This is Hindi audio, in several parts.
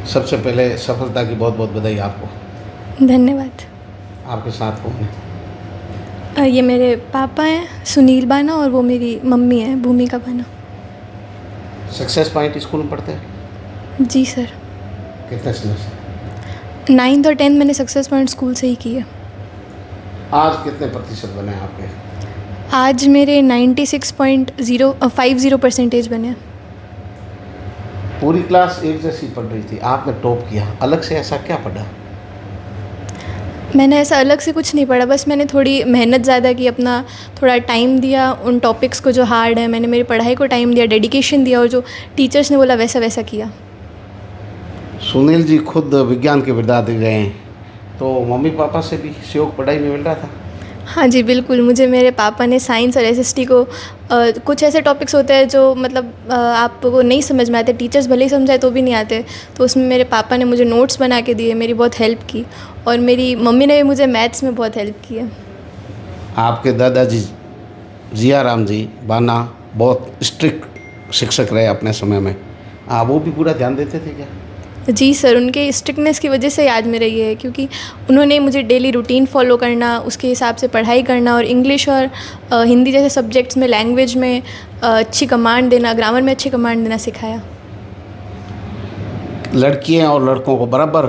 सबसे पहले सफलता की बहुत बहुत बधाई आपको। धन्यवाद। आपके साथ कौन है? ये मेरे पापा हैं सुनील बाना और वो मेरी मम्मी है भूमिका बाना। सक्सेस पॉइंट स्कूल में पढ़ते हैं? जी सर। कितने सेमेस्टर? 9th और 10th मैंने सक्सेस पॉइंट स्कूल से ही की है। आज कितने प्रतिशत बने हैं आपके? आज मेरे 96.050% बने हैं। पूरी क्लास एक जैसी पढ़ रही थी, आपने टॉप किया, अलग से ऐसा क्या पढ़ा? मैंने ऐसा अलग से कुछ नहीं पढ़ा, बस मैंने थोड़ी मेहनत ज़्यादा की, अपना थोड़ा टाइम दिया उन टॉपिक्स को जो हार्ड है, मैंने मेरी पढ़ाई को टाइम दिया, डेडिकेशन दिया और जो टीचर्स ने बोला वैसा वैसा किया। सुनील जी खुद विज्ञान के विद्यार्थी रहे हैं, तो मम्मी पापा से भी सहयोग पढ़ाई में मिल रहा था? हाँ जी बिल्कुल, मुझे मेरे पापा ने साइंस और एसएसटी को कुछ ऐसे टॉपिक्स होते हैं जो मतलब आपको नहीं समझ में आते, टीचर्स भले ही समझाए तो भी नहीं आते, तो उसमें मेरे पापा ने मुझे नोट्स बना के दिए, मेरी बहुत हेल्प की और मेरी मम्मी ने भी मुझे मैथ्स में बहुत हेल्प की है। आपके दादाजी जिया राम जी बाना बहुत स्ट्रिक्ट शिक्षक रहे अपने समय में, वो भी पूरा ध्यान देते थे क्या? जी सर, उनके स्ट्रिक्टनेस की वजह से याद में रही है, क्योंकि उन्होंने मुझे डेली रूटीन फॉलो करना, उसके हिसाब से पढ़ाई करना और इंग्लिश और हिंदी जैसे सब्जेक्ट्स में लैंग्वेज में अच्छी कमांड देना, ग्रामर में अच्छी कमांड देना सिखाया। लड़कियां और लड़कों को बराबर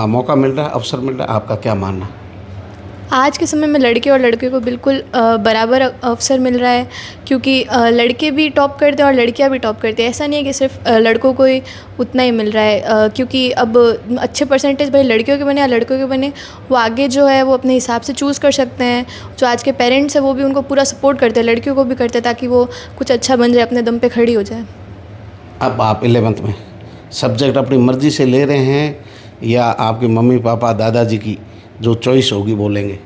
मौका मिल रहा है, अवसर मिल रहा है, आपका क्या मानना? आज के समय में लड़के और लड़कियों को बिल्कुल बराबर अवसर मिल रहा है, क्योंकि लड़के भी टॉप करते हैं और लड़कियां भी टॉप करती हैं। ऐसा नहीं है कि सिर्फ लड़कों को ही उतना ही मिल रहा है, क्योंकि अब अच्छे परसेंटेज भाई लड़कियों के बने या लड़कों के बने, वो आगे जो है वो अपने हिसाब से चूज़ कर सकते हैं। जो आज के पेरेंट्स हैं वो भी उनको पूरा सपोर्ट करते हैं, लड़कियों को भी करते हैं, ताकि वो कुछ अच्छा बन जाए, अपने दम पे खड़ी हो जाए। अब आप 11th में सब्जेक्ट अपनी मर्ज़ी से ले रहे हैं या आपके मम्मी पापा दादाजी की जो चॉइस होगी वो लेंगे?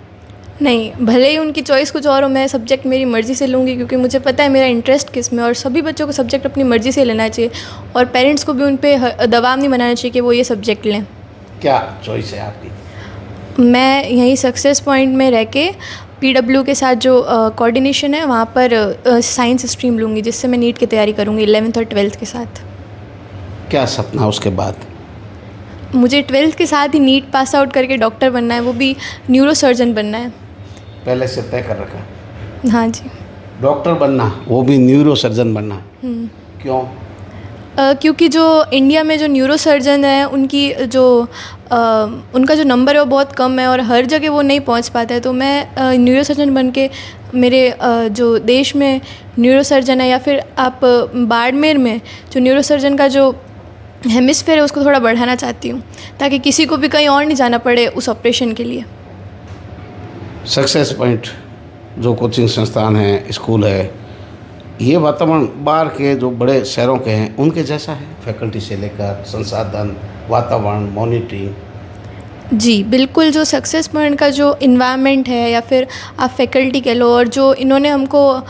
नहीं, भले ही उनकी चॉइस कुछ और हो, मैं सब्जेक्ट मेरी मर्ज़ी से लूँगी, क्योंकि मुझे पता है मेरा इंटरेस्ट किस में, और सभी बच्चों को सब्जेक्ट अपनी मर्ज़ी से लेना चाहिए और पेरेंट्स को भी उन पे दबाव नहीं बनाना चाहिए कि वो ये सब्जेक्ट लें। क्या चॉइस है आपकी? मैं यहीं सक्सेस पॉइंट में रह के पीडब्ल्यू के साथ जो कोऑर्डिनेशन है वहाँ पर साइंस स्ट्रीम लूँगी, जिससे मैं नीट की तैयारी करूँगी 11th और 12th के साथ। क्या सपना उसके बाद? मुझे 12th के साथ ही नीट पास आउट करके डॉक्टर बनना है, वो भी न्यूरो सर्जन बनना है। पहले से तय कर रखा है? हाँ जी। डॉक्टर बनना, वो भी न्यूरो सर्जन बनना? क्यों? क्योंकि जो इंडिया में जो न्यूरो सर्जन है उनकी जो उनका जो नंबर है वो बहुत कम है और हर जगह वो नहीं पहुंच पाता है, तो मैं न्यूरो सर्जन बन के मेरे जो देश में न्यूरो सर्जन है, या फिर आप बाड़मेर में जो न्यूरो सर्जन का जो हेमिस्फेयर है उसको थोड़ा बढ़ाना चाहती हूँ, ताकि किसी को भी कहीं और नहीं जाना पड़े उस ऑपरेशन के लिए। सक्सेस पॉइंट जो कोचिंग संस्थान है, स्कूल है, ये वातावरण बाहर के जो बड़े शहरों के हैं उनके जैसा है? फैकल्टी से लेकर संसाधन, वातावरण, मॉनिटरिंग? जी बिल्कुल, जो सक्सेस पॉइंट का जो इन्वायरमेंट है, या फिर आप फैकल्टी कह लो, और जो इन्होंने हमको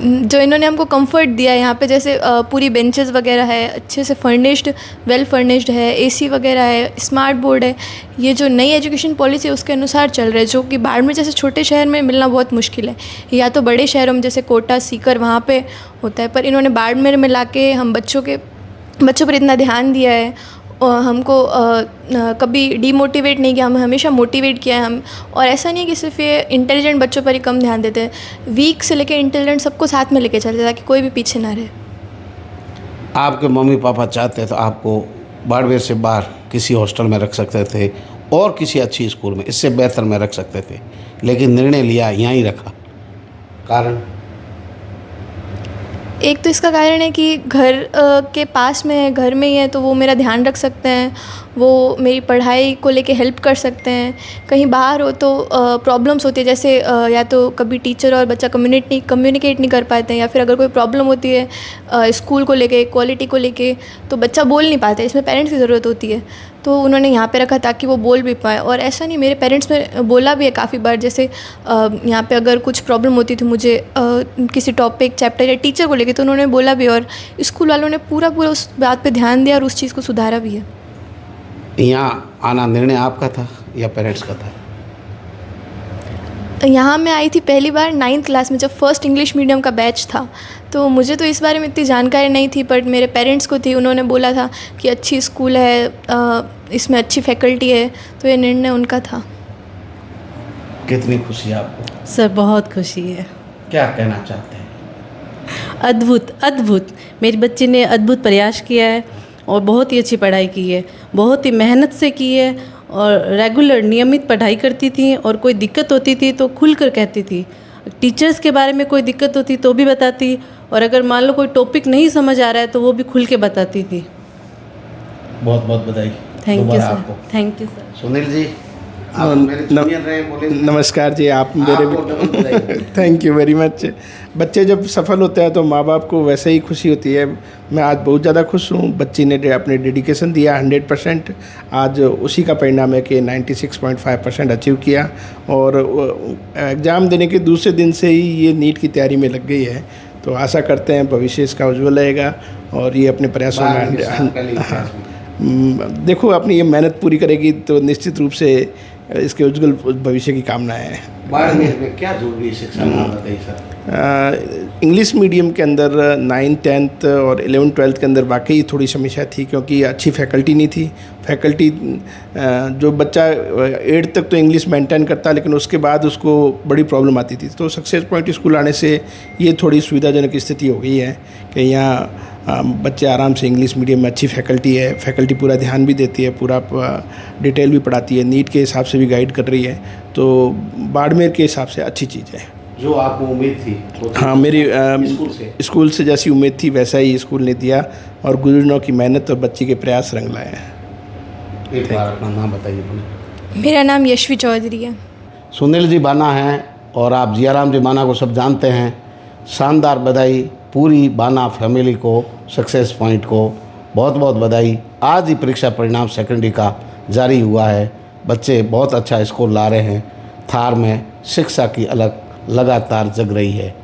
जो इन्होंने हमको कंफर्ट दिया है यहाँ पे, जैसे पूरी बेंचेस वगैरह है, अच्छे से फर्निश्ड, वेल फर्निश्ड है, एसी वगैरह है, स्मार्ट बोर्ड है, ये जो नई एजुकेशन पॉलिसी है उसके अनुसार चल रहा है, जो कि बाड़मेर जैसे छोटे शहर में मिलना बहुत मुश्किल है। या तो बड़े शहरों में जैसे कोटा, सीकर, वहाँ पे होता है, पर इन्होंने बाड़मेर में लाके हम बच्चों पर इतना ध्यान दिया है और हमको कभी डीमोटिवेट नहीं किया, हम हमेशा मोटिवेट किया है हम। और ऐसा नहीं है कि सिर्फ ये इंटेलिजेंट बच्चों पर ही कम ध्यान देते हैं, वीक से लेकर इंटेलिजेंट सबको साथ में लेके चलते हैं, ताकि कोई भी पीछे ना रहे। आपके मम्मी पापा चाहते तो आपको बाड़मेर से बाहर किसी हॉस्टल में रख सकते थे और किसी अच्छी स्कूल में इससे बेहतर में रख सकते थे, लेकिन निर्णय लिया यहाँ ही रखा, कारण? एक तो इसका कारण है कि घर के पास में है, घर में ही है, तो वो मेरा ध्यान रख सकते हैं, वो मेरी पढ़ाई को लेके हेल्प कर सकते हैं। कहीं बाहर हो तो प्रॉब्लम्स होती है, जैसे या तो कभी टीचर और बच्चा कम्युनिकेट नहीं कर पाते हैं, या फिर अगर कोई प्रॉब्लम होती है स्कूल को लेके, क्वालिटी को लेके, तो बच्चा बोल नहीं पाता है, इसमें पेरेंट्स की ज़रूरत होती है, तो उन्होंने यहाँ पे रखा ताकि वो बोल भी पाए। और ऐसा नहीं, मेरे पेरेंट्स ने बोला भी है काफ़ी बार, जैसे यहाँ पे अगर कुछ प्रॉब्लम होती थी मुझे किसी टॉपिक, चैप्टर या टीचर को लेके, तो उन्होंने बोला भी, और स्कूल वालों ने पूरा उस बात पे ध्यान दिया और उस चीज़ को सुधारा भी है। यहाँ आना निर्णय आपका था या पेरेंट्स का था? यहाँ मैं आई थी पहली बार 9th क्लास में, जब फर्स्ट इंग्लिश मीडियम का बैच था, तो मुझे तो इस बारे में इतनी जानकारी नहीं थी, बट मेरे पेरेंट्स को थी। उन्होंने बोला था कि अच्छी स्कूल है, इसमें अच्छी फैकल्टी है, तो ये निर्णय उनका था। कितनी खुशी है आपको? सर बहुत खुशी है। क्या कहना चाहते हैं? अद्भुत अद्भुत, मेरी बच्ची ने अद्भुत प्रयास किया है और बहुत ही अच्छी पढ़ाई की है, बहुत ही मेहनत से की है और रेगुलर नियमित पढ़ाई करती थी और कोई दिक्कत होती थी तो खुल कर कहती थी। टीचर्स के बारे में कोई दिक्कत होती तो भी बताती, और अगर मान लो कोई टॉपिक नहीं समझ आ रहा है तो वो भी खुल के बताती थी। बहुत बहुत बधाई। थैंक यू दोबारा सर। आपको। Thank you sir. Sunil ji, आप मेरे जूनियर रहे, बोले नमस्कार जी। आप आपको डबल बधाई। मेरे थैंक यू वेरी मच। बच्चे जब सफल होते हैं तो माँ बाप को वैसे ही खुशी होती है। मैं आज बहुत ज़्यादा खुश हूँ। बच्ची ने अपने डेडिकेशन दिया 100%। आज उसी का परिणाम है कि 96.5% अचीव किया, और एग्ज़ाम देने के दूसरे दिन से ही ये नीट की तैयारी में लग गई है। तो आशा करते हैं भविष्य इसका उज्ज्वल रहेगा और ये अपने प्रयासों में देखो अपनी ये मेहनत पूरी करेगी तो निश्चित रूप से इसके उज्जवल भविष्य की कामना है। बाड़मेर में क्या जरूरी शिक्षा नाम बताइए सर। इंग्लिश मीडियम के अंदर 9th 10th और 11th 12th के अंदर वाकई थोड़ी समस्या थी, क्योंकि अच्छी फैकल्टी नहीं थी। फैकल्टी जो बच्चा 8th तक तो इंग्लिश मेंटेन करता, लेकिन उसके बाद उसको बड़ी प्रॉब्लम आती थी। तो सक्सेस पॉइंट स्कूल आने से ये थोड़ी सुविधाजनक स्थिति हो गई है कि यहाँ बच्चे आराम से इंग्लिश मीडियम में अच्छी फैकल्टी है, फैकल्टी पूरा ध्यान भी देती है, पूरा डिटेल भी पढ़ाती है, नीट के हिसाब से भी गाइड कर रही है। तो बाड़मेर के हिसाब से अच्छी चीज़ है। जो आपको उम्मीद थी हाँ, मेरी स्कूल से जैसी उम्मीद थी वैसा ही स्कूल ने दिया, और गुरुजनों की मेहनत और बच्ची के प्रयास रंग लाए हैं। एक बार अपना नाम बताइए अपने। मेरा नाम यशवी चौधरी है। सुनील जी बाना हैं और आप जियाराम जी बाना को सब जानते हैं। शानदार बधाई पूरी बाना फैमिली को, सक्सेस पॉइंट को बहुत बहुत बधाई। आज ही परीक्षा परिणाम सेकेंडरी का जारी हुआ है। बच्चे बहुत अच्छा स्कोर ला रहे हैं। थार में शिक्षा की अलग लगातार जग रही है।